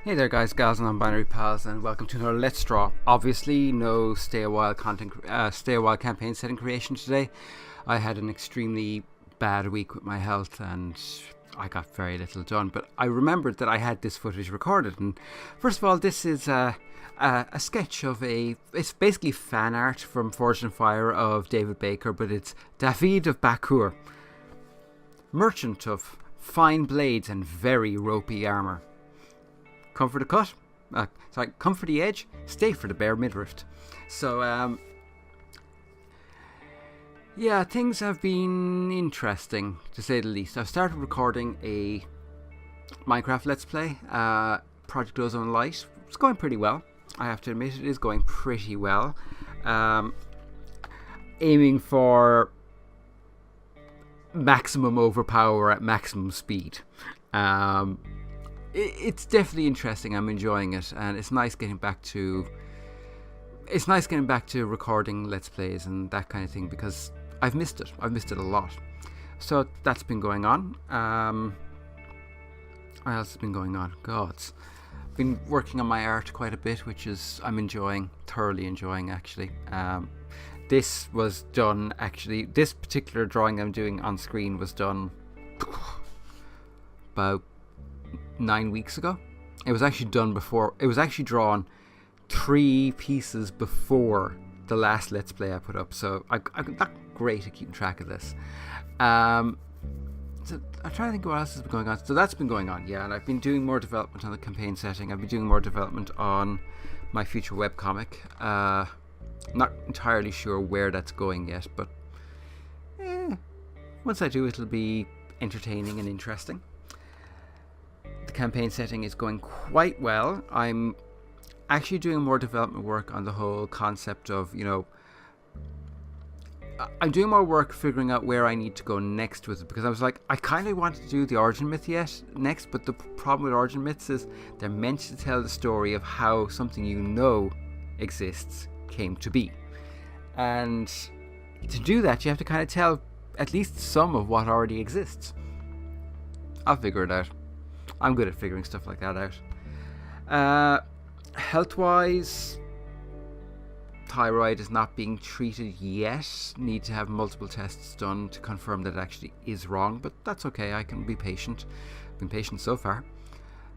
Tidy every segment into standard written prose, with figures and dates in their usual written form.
Hey there guys, gals and non-binary pals, and welcome to another Let's Draw. Obviously no stay a while campaign setting creation today. I had an extremely bad week with my health and I got very little done, but I remembered that I had this footage recorded. And first of all, this is a sketch of it's basically fan art from Forged in Fire of David Baker, but it's DahVid of Bakhur, merchant of fine blades and very ropey armour. Come for the cut, come for the edge, stay for the bare midriff. So, yeah, things have been interesting, to say the least. I've started recording a Minecraft Let's Play, Project Ozone Light. It's going pretty well. I have to admit, it is going pretty well. Aiming for maximum overpower at maximum speed. It's definitely interesting. I'm enjoying it, and it's nice getting back to recording Let's Plays and that kind of thing, because I've missed it a lot. So that's been going on. What else has been going on? Gods, I've been working on my art quite a bit, which is I'm thoroughly enjoying actually. This was done actually. This particular drawing I'm doing on screen was done about 9 weeks ago. It was actually done before. It was actually drawn 3 pieces before the last Let's Play I put up. So I'm not great at keeping track of this. So I'm trying to think what else has been going on. So that's been going on, yeah. And I've been doing more development on the campaign setting. I've been doing more development on my future webcomic. Not entirely sure where that's going yet, but once I do, it'll be entertaining and interesting. The campaign setting is going quite well. I'm actually doing more development work on the whole concept of, I'm doing more work figuring out where I need to go next with it, because I was like, I kind of wanted to do the origin myth next, but the problem with origin myths is they're meant to tell the story of how something exists came to be. And to do that, you have to kind of tell at least some of what already exists. I'll figure it out. I'm good at figuring stuff like that out. Health-wise, thyroid is not being treated yet. Need to have multiple tests done to confirm that it actually is wrong, but that's okay. I can be patient. I've been patient so far.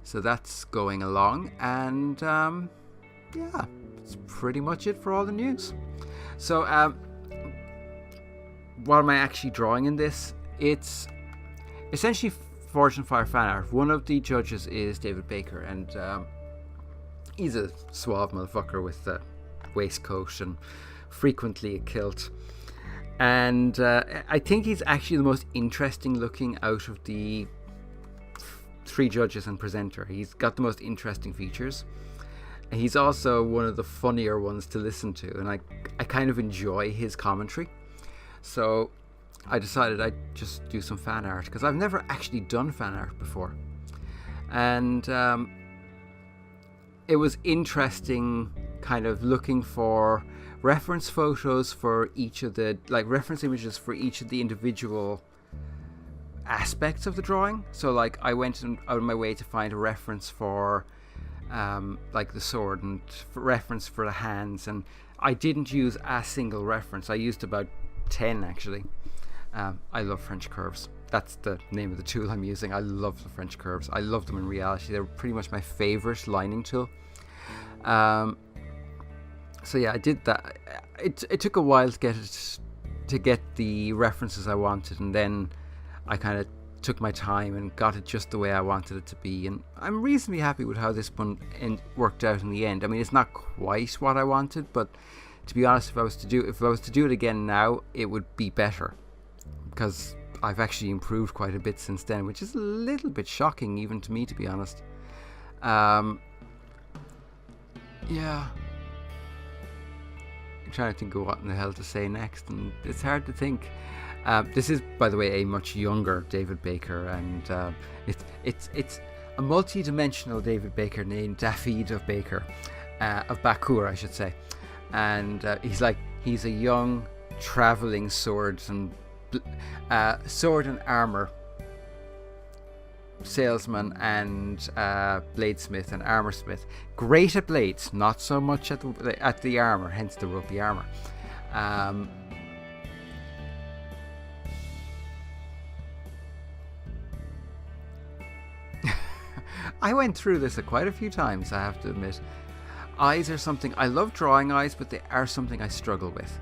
So that's going along, and yeah, that's pretty much it for all the news. So what am I actually drawing in this? It's essentially Forged in Fire fan art. One of the judges is David Baker, and he's a suave motherfucker with a waistcoat and frequently a kilt. And I think he's actually the most interesting looking out of the 3 judges and presenter. He's got the most interesting features. And he's also one of the funnier ones to listen to, and I kind of enjoy his commentary. So I decided I'd just do some fan art, because I've never actually done fan art before. And it was interesting kind of looking for reference photos for each of the, reference images for each of the individual aspects of the drawing. So I went out of my way to find a reference for the sword, and reference for the hands, and I didn't use a single reference. I used about 10 actually. I love French curves. That's the name of the tool I'm using. I love the French curves. I love them in reality. They're pretty much my favorite lining tool. So yeah, I did that. It took a while to get the references I wanted, and then I kind of took my time and got it just the way I wanted it to be, and I'm reasonably happy with how this one worked out in the end. I mean, it's not quite what I wanted, but to be honest, if I was to do it again now, it would be better, because I've actually improved quite a bit since then, which is a little bit shocking even to me, to be honest. Yeah, I'm trying to think of what in the hell to say next, and it's hard to think. This is, by the way, a much younger David Baker, and it's a multi-dimensional David Baker named DahVid of Bakhur, I should say. And he's a young traveling sword and armor salesman and bladesmith and armorsmith. Great at blades, not so much at the armor, hence the ropey armor. I went through this quite a few times, I have to admit. Eyes are something, I love drawing eyes, but they are something I struggle with.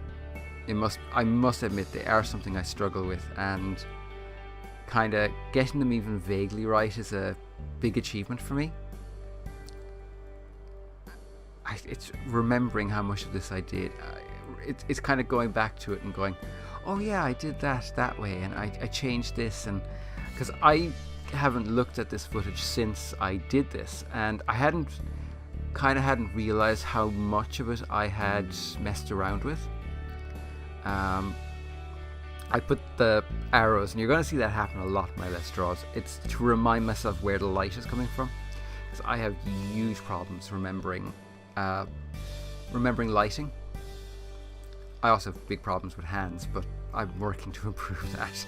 I must admit, they are something I struggle with, and kind of getting them even vaguely right is a big achievement for me. It's remembering how much of this I did. It's kind of going back to it and going, oh yeah, I did that way, and I changed this, and because I haven't looked at this footage since I did this, and I hadn't realized how much of it I had messed around with. I put the arrows, and you're going to see that happen a lot in my Let's Draws. It's to remind myself where the light is coming from, because I have huge problems remembering lighting. I also have big problems with hands, but I'm working to improve that.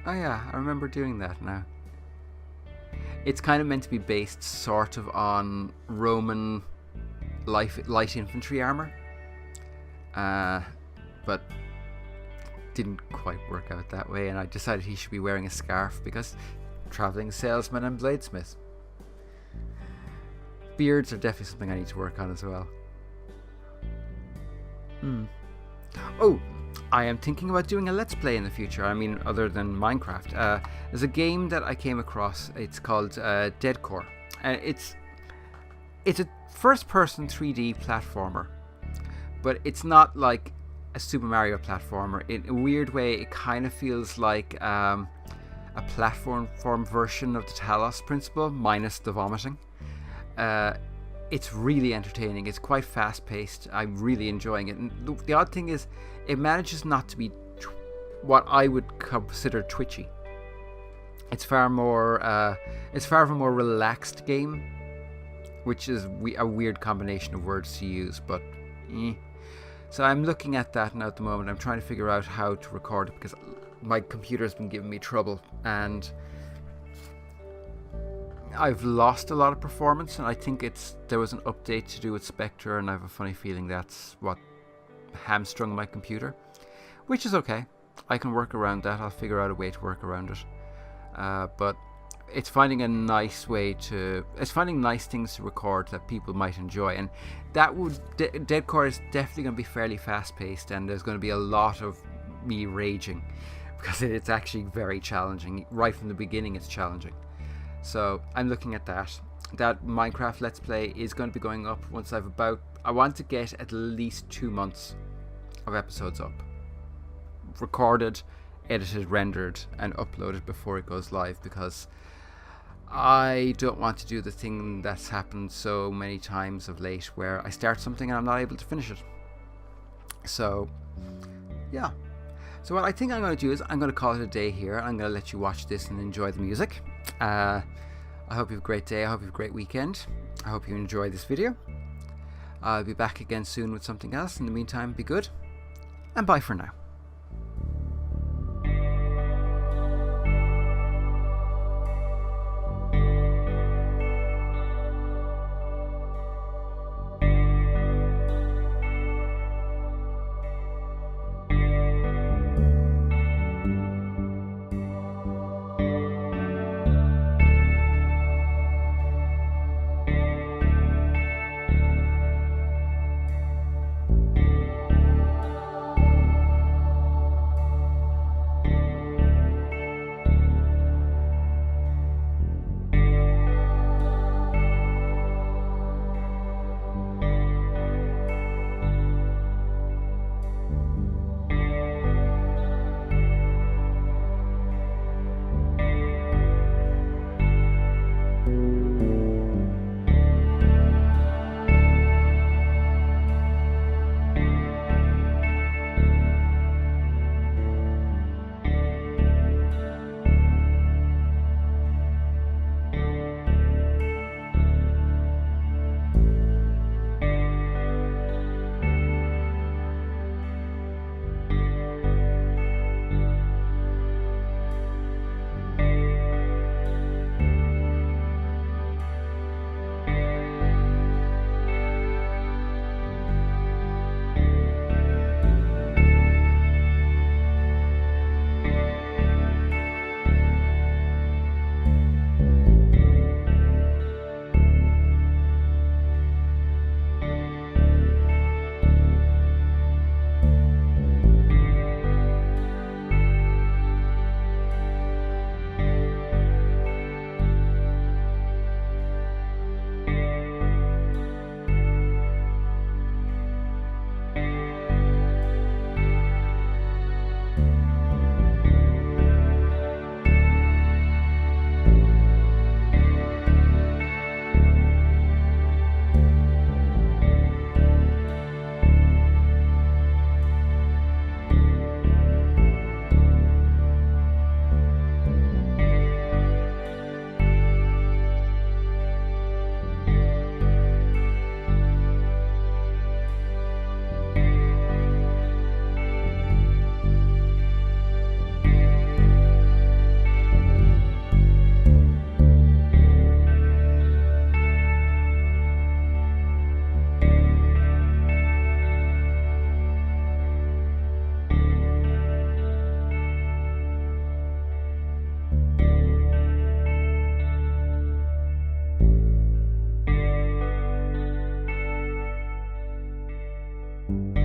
Oh yeah, I remember doing that now. It's kind of meant to be based sort of on Roman light infantry armor, but didn't quite work out that way, and I decided he should be wearing a scarf because traveling salesman and bladesmith. Beards are definitely something I need to work on as well. Oh, I am thinking about doing a Let's Play in the future. I mean, other than Minecraft. There's a game that I came across. It's called Deadcore. It's a first-person 3D platformer, but it's not like a Super Mario platformer. In a weird way, it kind of feels like a platform version of the Talos Principle, minus the vomiting. It's really entertaining. It's quite fast-paced. I'm really enjoying it. And the odd thing is, it manages not to be what I would consider twitchy. It's far more of a more relaxed game, which is a weird combination of words to use, but So I'm looking at that now at the moment. I'm trying to figure out how to record it because my computer's been giving me trouble, and I've lost a lot of performance, and I think there was an update to do with Spectre, and I have a funny feeling that's what hamstrung my computer, which is okay. I can work around that. I'll figure out a way to work around it. But it's finding nice things to record that people might enjoy, and that Deadcore is definitely going to be fairly fast paced, and there's going to be a lot of me raging because it's actually very challenging. Right from the beginning, it's challenging. So I'm looking at that. That Minecraft Let's Play is going to be going up once I want to get at least 2 months of episodes up. Recorded, edited, rendered, and uploaded before it goes live, because I don't want to do the thing that's happened so many times of late where I start something and I'm not able to finish it. So, yeah. So what I think I'm going to do is I'm going to call it a day here. I'm going to let you watch this and enjoy the music. I hope you have a great day. I hope you have a great weekend. I hope you enjoy this video. I'll be back again soon with something else. In the meantime, be good, and bye for now. you.